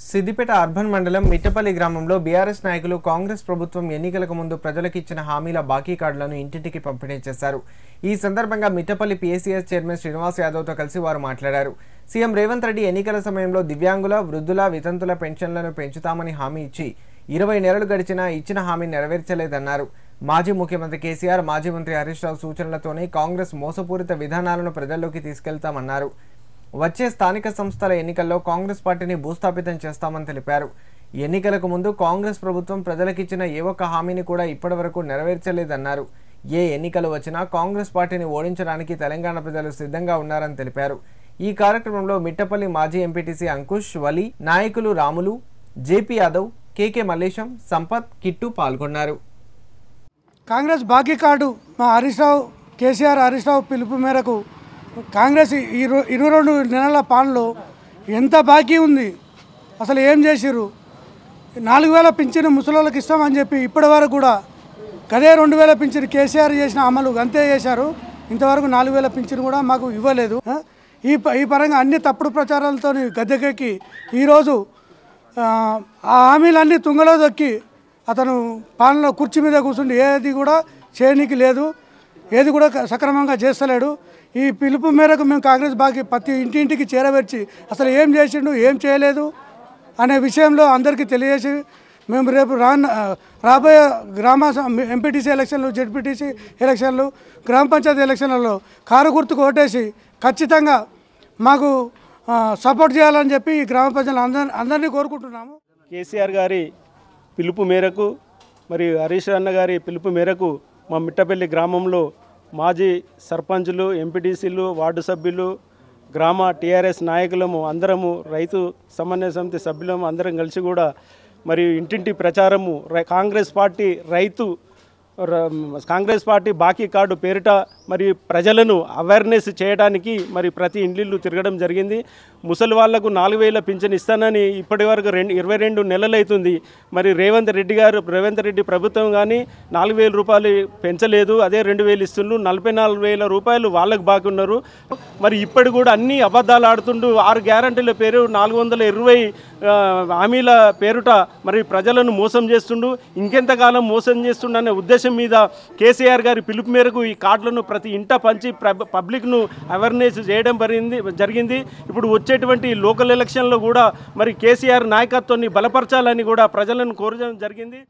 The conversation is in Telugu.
సిద్దిపేట అర్బన్ మండలం మిట్టపల్లి గ్రామంలో బీఆర్ఎస్ నాయకులు కాంగ్రెస్ ప్రభుత్వం ఎన్నికలకు ముందు ప్రజలకు ఇచ్చిన హామీల బాకీ కార్డులను ఇంటింటికి పంపిణీ చేశారు. ఈ సందర్భంగా మిట్టపల్లి పీఎస్సీఎస్ చైర్మన్ శ్రీనివాస్ యాదవ్తో కలిసి వారు మాట్లాడారు. సీఎం రేవంత్ రెడ్డి ఎన్నికల సమయంలో దివ్యాంగుల, వృద్ధుల, వితంతుల పెన్షన్లను పెంచుతామని హామీ ఇచ్చి 20 నెలలు గడిచినా ఇచ్చిన హామీ నెరవేర్చలేదన్నారు. మాజీ ముఖ్యమంత్రి కేసీఆర్, మాజీ మంత్రి హరీష్ రావు సూచనలతోనే కాంగ్రెస్ మోసపూరిత విధానాలను ప్రజల్లోకి తీసుకెళ్తామన్నారు. వచ్చే స్థానిక సంస్థల ఎన్నికల్లో కాంగ్రెస్ పార్టీని భూస్థాపితం చేస్తామని తెలిపారు. ఎన్నికలకు ముందు కాంగ్రెస్ ప్రభుత్వం ప్రజలకిచ్చిన ఏ ఒక్క హామీని కూడా ఇప్పటివరకు నెరవేర్చలేదన్నారు. ఏ ఎన్నికలు వచ్చినా కాంగ్రెస్ పార్టీని ఓడించడానికి తెలంగాణ ప్రజలు సిద్ధంగా ఉన్నారని తెలిపారు. ఈ కార్యక్రమంలో మిట్టపల్లి మాజీ ఎంపీటీసీ అంకుష్, వలి, నాయకులు రాములు, జేపీ యాదవ్, కేకే మల్లేశం, సంపత్, కిట్టు పాల్గొన్నారు. కాంగ్రెస్ బాకీ కార్డు మా హరీష్ రావు, కేసీఆర్ హరీష్ రావు పిలుపు మేరకు కాంగ్రెస్ 22 నెలల పాలనలో ఎంత బాకీ ఉంది, అసలు ఏం చేసిర్రు? 4000 పింఛను ముసలోళ్ళకి ఇస్తామని చెప్పి ఇప్పటి వరకు కూడా గదే 2000 పింఛను కేసీఆర్ చేసిన అమలు అంతే చేశారు. ఇంతవరకు 4000 పింఛను కూడా మాకు ఇవ్వలేదు. ఈ పరంగా అన్ని తప్పుడు ప్రచారాలతో గద్దెకెక్కి ఈరోజు ఆ హామీలన్నీ తుంగలో దొక్కి అతను పాలనలో కుర్చీ మీద కూర్చుండి ఏది కూడా చేయనికి లేదు, ఏది కూడా సక్రమంగా చేస్తలేడు. ఈ పిలుపు మేరకు మేము కాంగ్రెస్ బాకీ ప్రతి ఇంటింటికి చేరవేర్చి అసలు ఏం చేసిండు, ఏం చేయలేదు అనే విషయంలో అందరికీ తెలియజేసి మేము రేపు రాబోయే గ్రామ ఎంపీటీసీ ఎలక్షన్లు, జెడ్పీటీసీ ఎలక్షన్లు, గ్రామ పంచాయతీ ఎలక్షన్లలో కారు గుర్తుకు ఓటేసి ఖచ్చితంగా మాకు సపోర్ట్ చేయాలని చెప్పి ఈ గ్రామ ప్రజలు అందరినీ కోరుకుంటున్నాము. కేసీఆర్ గారి పిలుపు మేరకు మరియు హరీష్ అన్న గారి పిలుపు మేరకు మా మిట్టపల్లి గ్రామంలో మాజీ సర్పంచులు, ఎంపీటీసీలు, వార్డు సభ్యులు, గ్రామ టీఆర్ఎస్ నాయకులము అందరము, రైతు సమన్వయ సమితి సభ్యులము అందరం కలిసి కూడా మరియు ఇంటింటి ప్రచారము కాంగ్రెస్ పార్టీ బాకీ కార్డు పేరిట మరి ప్రజలను అవేర్నెస్ చేయడానికి మరి ప్రతి ఇండ్లు తిరగడం జరిగింది. ముసలి వాళ్లకు 4000 పింఛన్ ఇస్తానని ఇప్పటి వరకు 22 నెలలు అవుతుంది. మరి రేవంత్ రెడ్డి ప్రభుత్వం కానీ 4000 రూపాయలు పెంచలేదు, అదే 2000 ఇస్తుండ్రు. 44,000 రూపాయలు వాళ్ళకు బాకీ ఉన్నారు. మరి ఇప్పటి కూడా అన్ని అబద్ధాలు ఆడుతుండు. 6 గ్యారంటీల పేరు 420 హామీల పేరుట మరి ప్రజలను మోసం చేస్తుండు. ఇంకెంతకాలం మోసం చేస్తుండు అనే ఉద్దేశం మీద కేసీఆర్ గారి పిలుపు మేరకు ఈ కార్డులను ప్రతి ఇంట పంచి పబ్లిక్ను అవేర్నెస్ చేయడం జరిగింది. ఇప్పుడు వచ్చేటువంటి లోకల్ ఎలక్షన్లో కూడా మరి కేసీఆర్ నాయకత్వాన్ని బలపరచాలని కూడా ప్రజలను కోరడం జరిగింది.